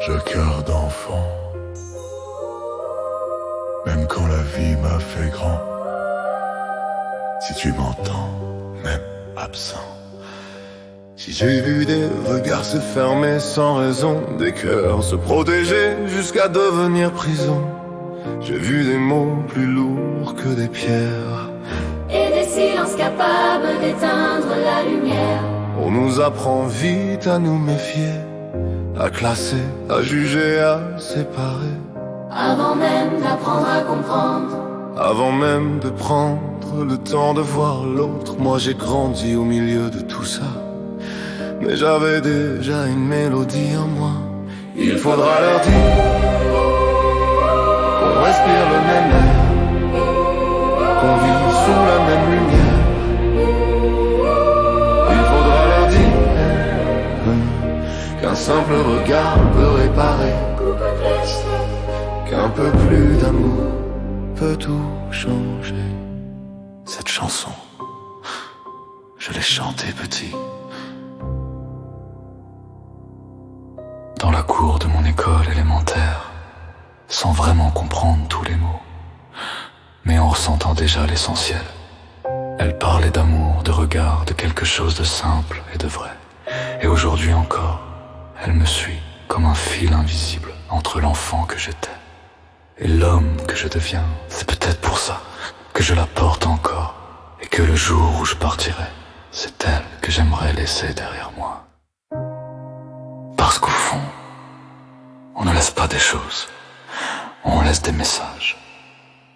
J'ai cœur d'enfant, même quand la vie m'a fait grand. Si tu m'entends, même absent. Si j'ai vu des regards se fermer sans raison, des cœurs se protéger jusqu'à devenir prison. J'ai vu des mots plus lourds que des pierres et des silences capables d'éteindre la lumière. On nous apprend vite à nous méfier, à classer, à juger, à séparer. Avant même d'apprendre à comprendre, avant même de prendre le temps de voir l'autre. Moi j'ai grandi au milieu de tout ça, mais j'avais déjà une mélodie en moi. Il faudra leur dire qu'on respire le même air, qu'on vit sous la même lumière. Il faudra leur dire qu'un simple regard peut réparer, qu'un peu plus d'amour peut tout changer. Cette chanson, je l'ai chantée petit, dans la cour de mon école élémentaire, sans vraiment comprendre tous les mots, mais en ressentant déjà l'essentiel. Elle parlait d'amour, de regard, de quelque chose de simple et de vrai. Et aujourd'hui encore, elle me suit comme un fil invisible entre l'enfant que j'étais et l'homme que je deviens. C'est peut-être pour ça que je la porte encore, et que le jour où je partirai, c'est elle que j'aimerais laisser derrière moi. Parce qu'au fond, on ne laisse pas des choses, on laisse des messages.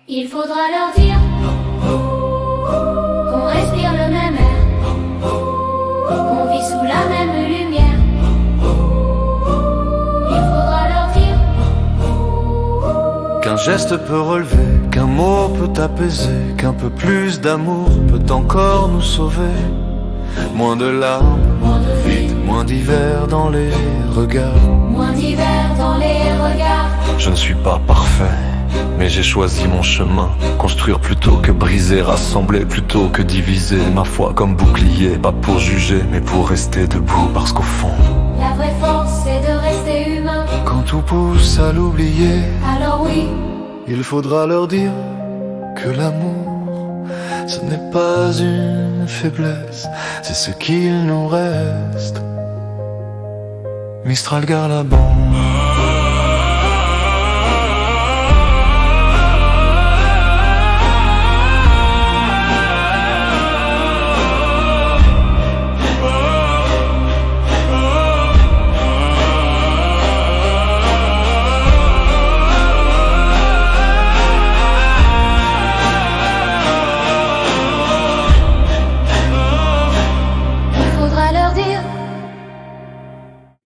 Il faudra leur dire qu'on respire le même air, qu'on vit sous la même lumière. Il faudra leur dire qu'un geste peut relever, qu'un mot peut apaiser, qu'un peu plus d'amour peut encore nous sauver. Moins de larmes, moins de vide, moins d'hiver dans les regards, moins d'hiver dans les regards. Je ne suis pas parfait, mais j'ai choisi mon chemin. Construire plutôt que briser, rassembler plutôt que diviser. Ma foi comme bouclier, pas pour juger, mais pour rester debout. Parce qu'au fond, la vraie force c'est de rester humain. quand tout pousse à l'oublier, alors oui, il faudra leur dire que l'amour, ce n'est pas une faiblesse, c'est ce qu'il nous reste. Mistral Garlaban.